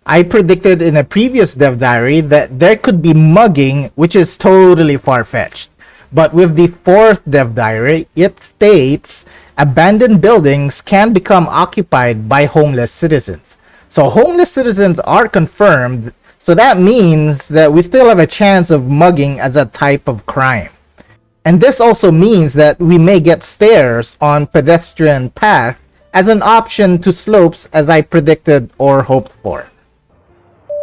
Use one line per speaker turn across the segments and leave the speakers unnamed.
I predicted in a previous Dev Diary that there could be mugging, which is totally far-fetched. But with the fourth Dev Diary, it states abandoned buildings can become occupied by homeless citizens. So homeless citizens are confirmed, so that means that we still have a chance of mugging as a type of crime. And this also means that we may get stairs on pedestrian paths as an option to slopes as I predicted or hoped for.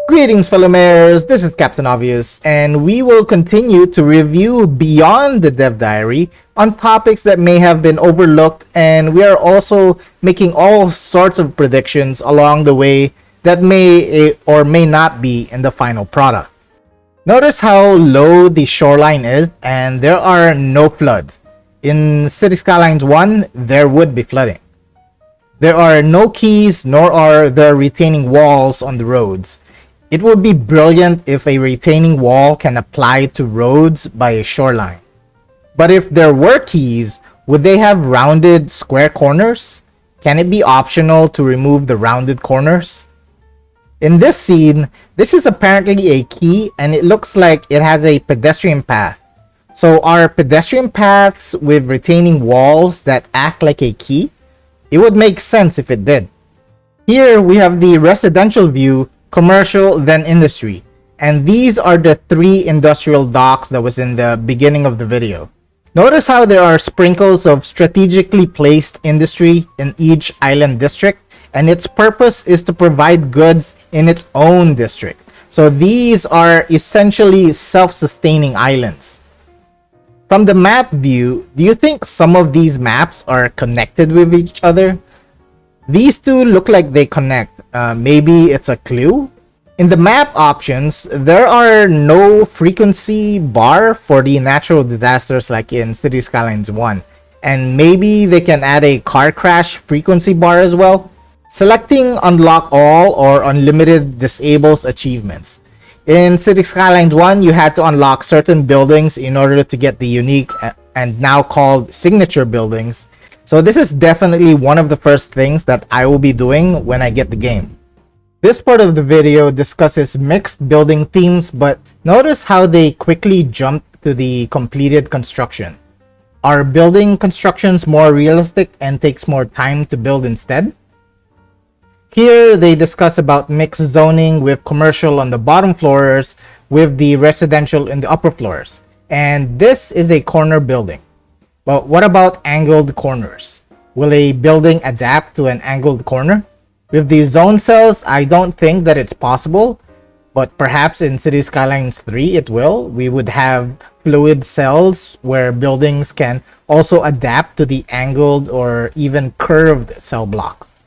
Greetings fellow mayors, this is Captain Obvious, and we will continue to review beyond the Dev Diary on topics that may have been overlooked, and we are also making all sorts of predictions along the way that may or may not be in the final product. Notice how low the shoreline is, and there are no floods. In City Skylines 1, there would be flooding. There are no keys, nor are there retaining walls on the roads. It would be brilliant if a retaining wall can apply to roads by a shoreline. But if there were keys, would they have rounded square corners? Can it be optional to remove the rounded corners? In this scene, this is apparently a key and it looks like it has a pedestrian path. So are pedestrian paths with retaining walls that act like a key? It would make sense if it did. Here we have the residential view, commercial, then industry. And these are the three industrial docks that was in the beginning of the video. Notice how there are sprinkles of strategically placed industry in each island district, and its purpose is to provide goods in its own district. So these are essentially self-sustaining islands. From the map view, do you think some of these maps are connected with each other? These two look like they connect. Maybe it's a clue? In the map options, there are no frequency bar for the natural disasters like in City Skylines 1. And maybe they can add a car crash frequency bar as well. Selecting unlock all or unlimited disables achievements. In City Skylines 1, you had to unlock certain buildings in order to get the unique and now called signature buildings. So this is definitely one of the first things that I will be doing when I get the game. This part of the video discusses mixed building themes, but notice how they quickly jumped to the completed construction. Are building constructions more realistic and takes more time to build instead? Here they discuss about mixed zoning with commercial on the bottom floors with the residential in the upper floors. And this is a corner building. But what about angled corners? Will a building adapt to an angled corner? With the zone cells, I don't think that it's possible, but perhaps in City Skylines 3 it will. We would have fluid cells where buildings can also adapt to the angled or even curved cell blocks.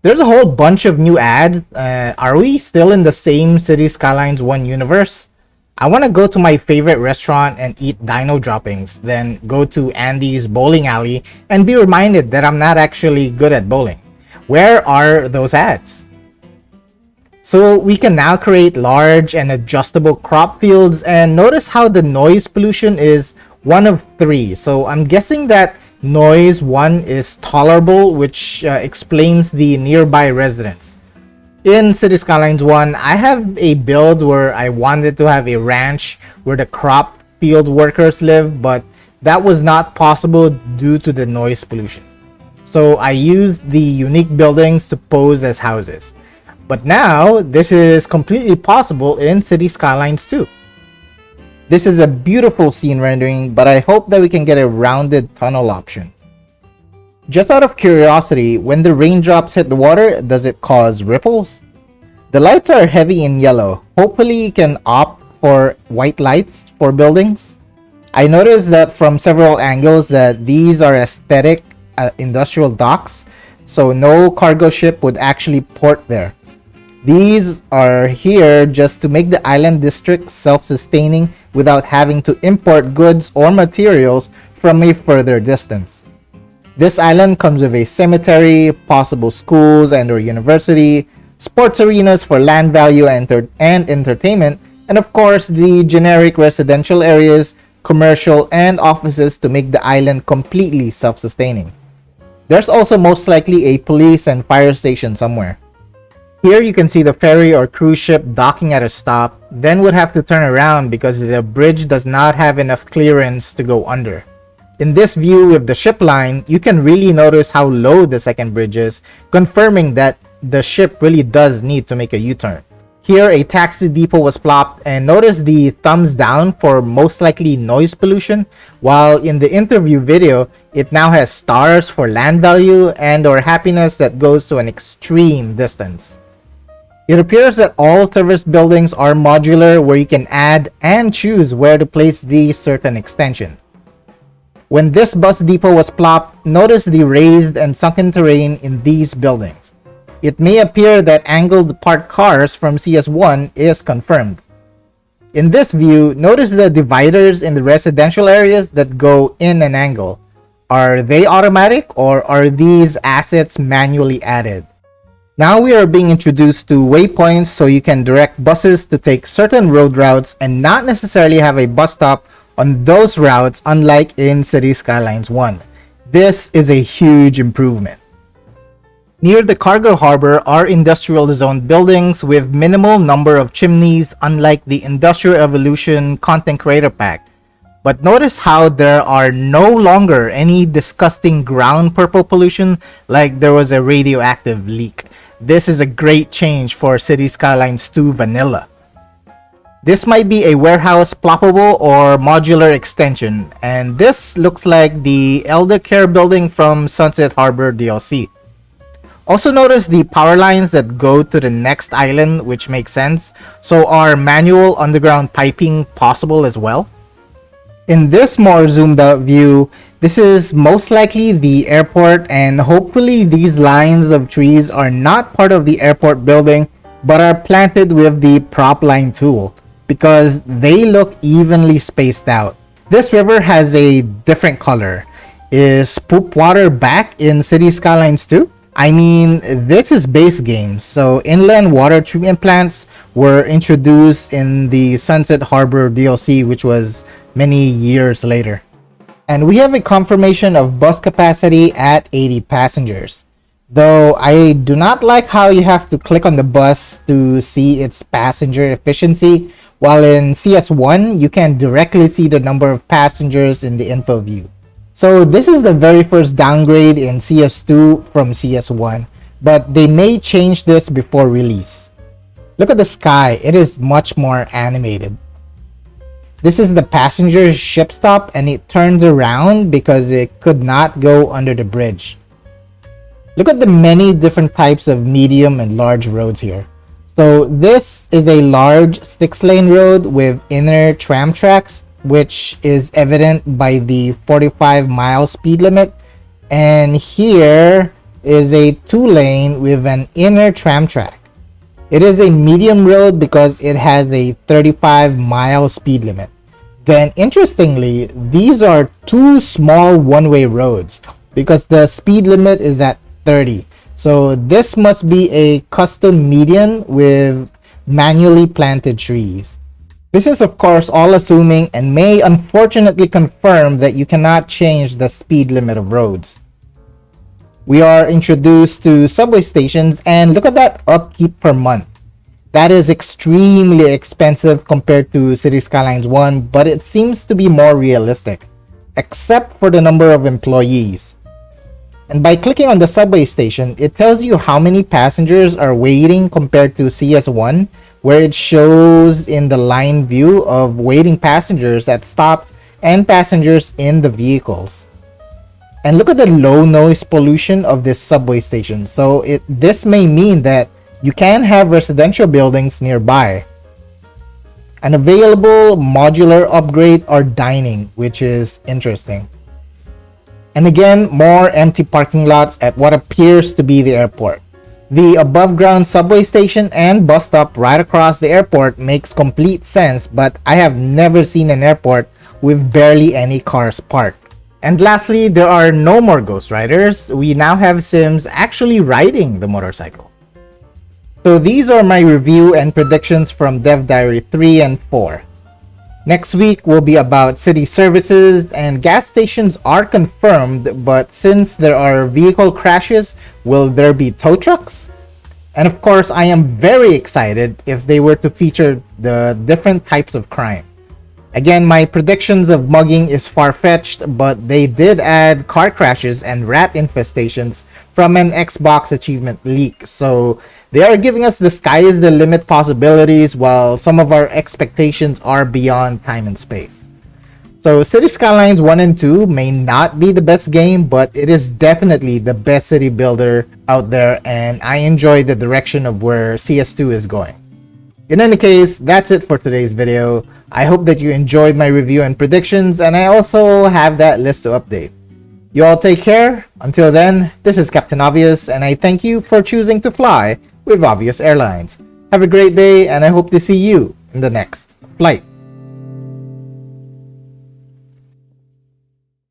There's a whole bunch of new ads. Are we still in the same City Skylines 1 universe? I want to go to my favorite restaurant and eat dino droppings, then go to Andy's bowling alley and be reminded that I'm not actually good at bowling. Where are those ads? So we can now create large and adjustable crop fields, and notice how the noise pollution is one of 3. So I'm guessing that noise 1 is tolerable, which explains the nearby residents. In City Skylines 1, I have a build where I wanted to have a ranch where the crop field workers live, but that was not possible due to the noise pollution. So I used the unique buildings to pose as houses. But now, this is completely possible in City Skylines 2. This is a beautiful scene rendering, but I hope that we can get a rounded tunnel option. Just out of curiosity, when the raindrops hit the water, does it cause ripples? The lights are heavy in yellow. Hopefully you can opt for white lights for buildings. I noticed that from several angles that these are aesthetic industrial docks, so no cargo ship would actually port there. These are here just to make the island district self-sustaining without having to import goods or materials from a further distance. This island comes with a cemetery, possible schools and or university, sports arenas for land value and entertainment, and of course the generic residential areas, commercial, and offices to make the island completely self-sustaining. There's also most likely a police and fire station somewhere. Here you can see the ferry or cruise ship docking at a stop, then would have to turn around because the bridge does not have enough clearance to go under. In this view with the ship line, you can really notice how low the second bridge is, confirming that the ship really does need to make a U-turn. Here a taxi depot was plopped, and notice the thumbs down for most likely noise pollution, while in the interview video, it now has stars for land value and or happiness that goes to an extreme distance. It appears that all service buildings are modular, where you can add and choose where to place these certain extensions. When this bus depot was plopped, notice the raised and sunken terrain in these buildings. It may appear that angled parked cars from CS1 is confirmed. In this view, notice the dividers in the residential areas that go in an angle. Are they automatic, or are these assets manually added? Now we are being introduced to waypoints, so you can direct buses to take certain road routes and not necessarily have a bus stop on those routes, unlike in City Skylines 1. This is a huge improvement. Near the cargo harbor are industrial zone buildings with minimal number of chimneys, unlike the Industrial Evolution content creator pack. But notice how there are no longer any disgusting ground purple pollution like there was a radioactive leak. This is a great change for City Skylines 2 Vanilla. This might be a warehouse ploppable or modular extension, and this looks like the Elder Care building from Sunset Harbor DLC. Also notice the power lines that go to the next island, which makes sense. So are manual underground piping possible as well? In this more zoomed out view, this is most likely the airport, and hopefully these lines of trees are not part of the airport building but are planted with the prop line tool because they look evenly spaced out. This river has a different color. Is poop water back in City Skylines 2? I mean, this is base game, so inland water treatment plants were introduced in the Sunset Harbor DLC, which was many years later. And we have a confirmation of bus capacity at 80 passengers. Though I do not like how you have to click on the bus to see its passenger efficiency, while in CS1 you can directly see the number of passengers in the info view. So this is the very first downgrade in CS2 from CS1, but they may change this before release. Look at the sky, it is much more animated. This is the passenger ship stop, and it turns around because it could not go under the bridge. Look at the many different types of medium and large roads here. So this is a large 6-lane road with inner tram tracks, which is evident by the 45-mile speed limit. And here is a 2-lane with an inner tram track. It is a medium road because it has a 35-mile speed limit. Then interestingly, these are two small one-way roads because the speed limit is at 30. So this must be a custom median with manually planted trees. This is of course all assuming and may unfortunately confirm that you cannot change the speed limit of roads. We are introduced to subway stations, and look at that upkeep per month. That is extremely expensive compared to City Skylines 1, but it seems to be more realistic, except for the number of employees. And by clicking on the subway station, it tells you how many passengers are waiting compared to CS1, where it shows in the line view of waiting passengers at stops and passengers in the vehicles. And look at the low noise pollution of this subway station. So this may mean that you can have residential buildings nearby. An available modular upgrade are dining, which is interesting. And again, more empty parking lots at what appears to be the airport. The above ground subway station and bus stop right across the airport makes complete sense, but I have never seen an airport with barely any cars parked. And lastly, there are no more Ghost Riders. We now have Sims actually riding the motorcycle. So these are my review and predictions from Dev Diary 3 and 4. Next week will be about city services, and gas stations are confirmed, but since there are vehicle crashes, will there be tow trucks? And of course, I am very excited if they were to feature the different types of crime. Again, my predictions of mugging is far-fetched, but they did add car crashes and rat infestations from an Xbox achievement leak. So they are giving us the sky is the limit possibilities, while some of our expectations are beyond time and space. So City Skylines 1 and 2 may not be the best game, but it is definitely the best city builder out there, and I enjoy the direction of where CS2 is going. In any case, that's it for today's video. I hope that you enjoyed my review and predictions, and I also have that list to update. You all take care. Until then, this is Captain Obvious, and I thank you for choosing to fly with Obvious Airlines. Have a great day, and I hope to see you in the next flight.